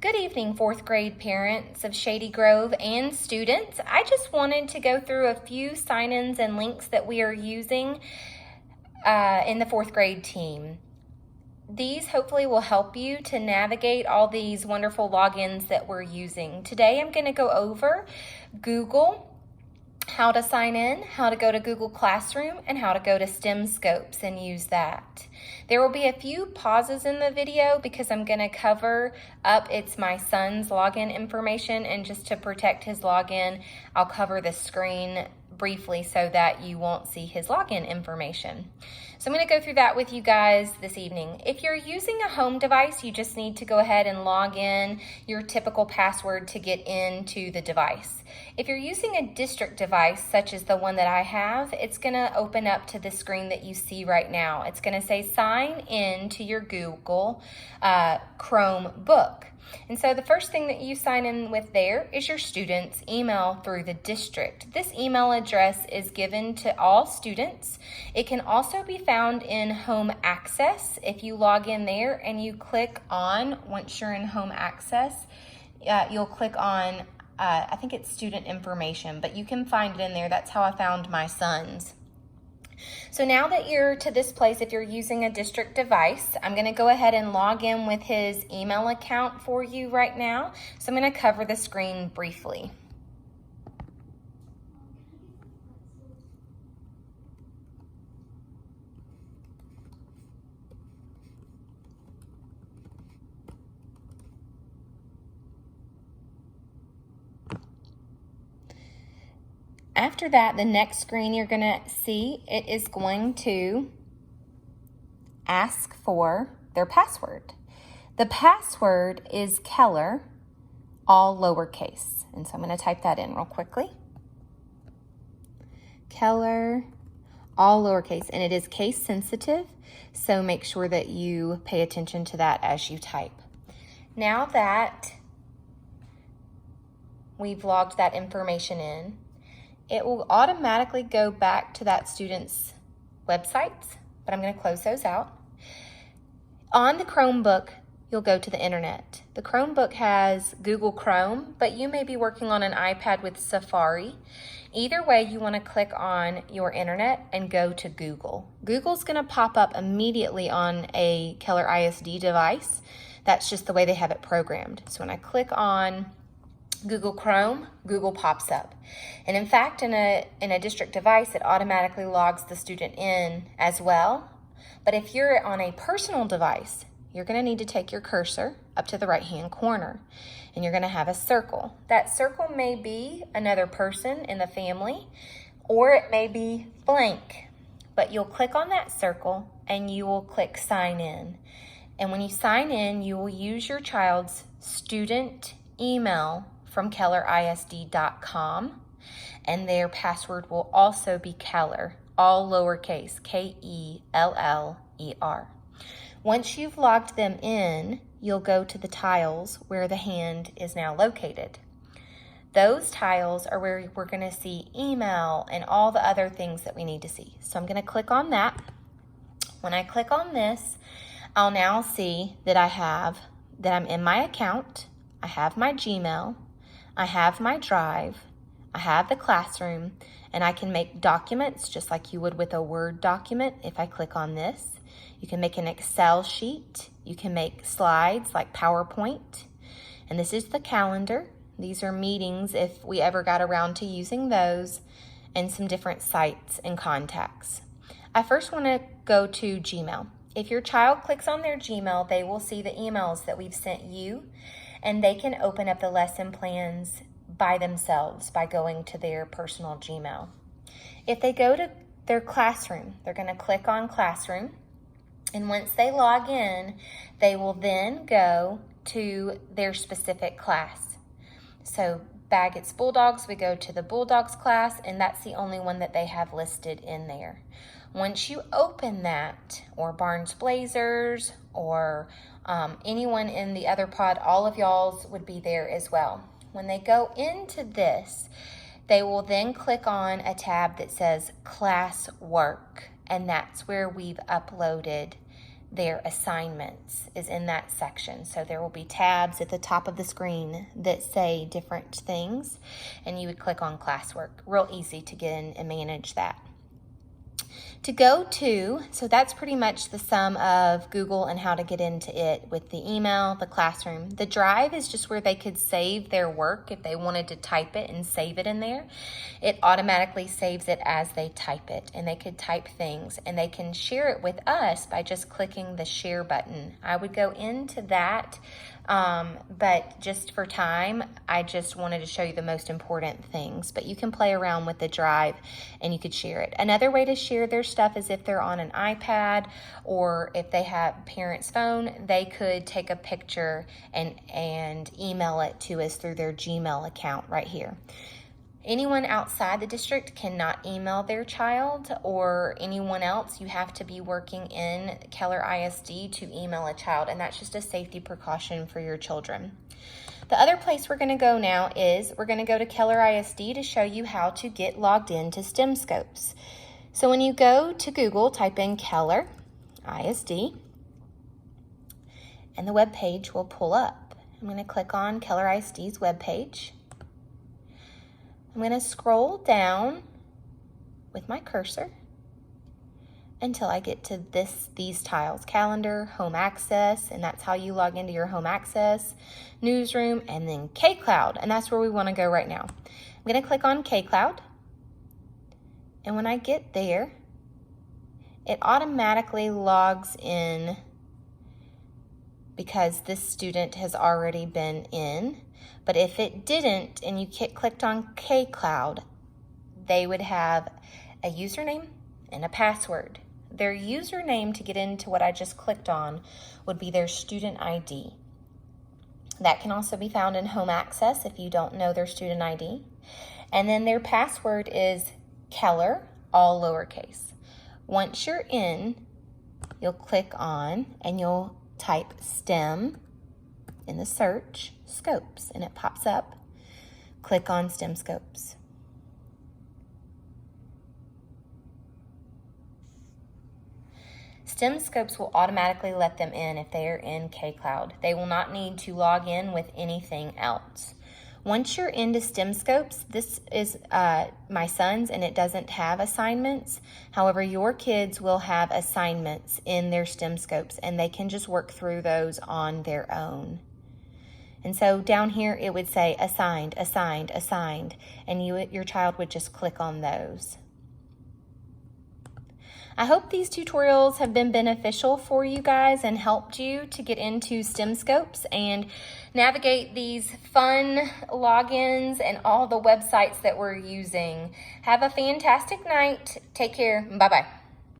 Good evening, fourth grade parents of Shady Grove and students. I just wanted to go through a few sign-ins and links that we are using in the fourth grade team. These hopefully will help you to navigate all these wonderful logins that we're using. Today I'm going to go over Google, how to sign in, how to go to Google Classroom, and how to go to Stemscopes and use that. There will be a few pauses in the video because I'm going to cover up it's my son's login information, and just to protect his login, I'll cover the screen briefly so that you won't see his login information. So I'm going to go through that with you guys this evening. If you're using a home device, you just need to go ahead and log in your typical password to get into the device. If you're using a district device, such as the one that I have, it's going to open up to the screen that you see right now. It's going to say sign in to your Google Chromebook. And so the first thing that you sign in with there is your student's email through the district. This email address is given to all students. It can also be found in Home Access. If you log in there and you click on, once you're in Home Access, you'll click on, I think it's student information, but you can find it in there. That's how I found my son's. So now that you're to this place, if you're using a district device, I'm going to go ahead and log in with his email account for you right now. So I'm going to cover the screen briefly. After that, the next screen you're going to see, it is going to ask for their password. The password is Keller, all lowercase. And so I'm going to type that in real quickly. Keller, all lowercase, and it is case sensitive, so make sure that you pay attention to that as you type. Now that we've logged that information in, it will automatically go back to that student's websites, but I'm going to close those out. On the Chromebook, you'll go to the internet. The Chromebook has Google Chrome, but you may be working on an iPad with Safari. Either way, you want to click on your internet and go to Google. Google's going to pop up immediately on a Keller ISD device. That's just the way they have it programmed. So when I click on Google Chrome, Google pops up. And in fact, in a district device, it automatically logs the student in as well. But if you're on a personal device, you're going to need to take your cursor up to the right-hand corner, and you're going to have a circle. That circle may be another person in the family, or it may be blank. But you'll click on that circle, and you will click Sign In. And when you sign in, you will use your child's student email from kellerisd.com, and their password will also be Keller, all lowercase, K-E-L-L-E-R. Once you've logged them in, you'll go to the tiles where the hand is now located. Those tiles are where we're going to see email and all the other things that we need to see. So I'm going to click on that. When I click on this, I'll now see that I'm in my account, I have my Gmail, I have my Drive, I have the classroom, and I can make documents just like you would with a Word document if I click on this. You can make an Excel sheet, you can make slides like PowerPoint, and this is the calendar. These are meetings if we ever got around to using those, and some different sites and contacts. I first want to go to Gmail. If your child clicks on their Gmail, they will see the emails that we've sent you, and they can open up the lesson plans by themselves by going to their personal Gmail. If they go to their classroom, they're going to click on Classroom, and once they log in, they will then go to their specific class. So Baggett's Bulldogs, we go to the Bulldogs class, and that's the only one that they have listed in there. Once you open that, or Barnes Blazers, or anyone in the other pod, all of y'all's would be there as well. When they go into this, they will then click on a tab that says Class Work, and that's where we've uploaded their assignments is in that section. So there will be tabs at the top of the screen that say different things, and you would click on classwork. Real easy to get in and manage that. To go to, so that's pretty much the sum of Google and how to get into it with the email, the classroom. The drive is just where they could save their work if they wanted to type it and save it in there. It automatically saves it as they type it, and they could type things, and they can share it with us by just clicking the share button. I would go into that, but just for time, I just wanted to show you the most important things. But you can play around with the drive and you could share it. Another way to share their stuff is if they're on an iPad or if they have parents' phone, they could take a picture and email it to us through their Gmail account right here. Anyone outside the district cannot email their child, or anyone else. You have to be working in Keller ISD to email a child, and that's just a safety precaution for your children. The other place we're going to go now is we're going to go to Keller ISD to show you how to get logged into Stemscopes. So when you go to Google, type in Keller ISD, and the web page will pull up. I'm going to click on Keller ISD's web page. I'm going to scroll down with my cursor until I get to these tiles: calendar, home access, and that's how you log into your home access, newsroom, and then K-Cloud, and that's where we want to go right now. I'm going to click on K-Cloud, and when I get there, it automatically logs in because this student has already been in. But if it didn't and you clicked on K-Cloud, they would have a username and a password. Their username to get into what I just clicked on would be their student ID. That can also be found in home access if you don't know their student ID. And then their password is Keller, all lowercase. Once you're in, you'll click on and you'll type STEM in the search, Scopes, and it pops up. Click on Stemscopes. Stemscopes will automatically let them in if they are in K-Cloud. They will not need to log in with anything else. Once you're into Stemscopes, this is my son's, and it doesn't have assignments. However, your kids will have assignments in their Stemscopes, and they can just work through those on their own. And so down here, it would say assigned, assigned, assigned, and your child would just click on those. I hope these tutorials have been beneficial for you guys and helped you to get into Stemscopes and navigate these fun logins and all the websites that we're using. Have a fantastic night. Take care. Bye-bye.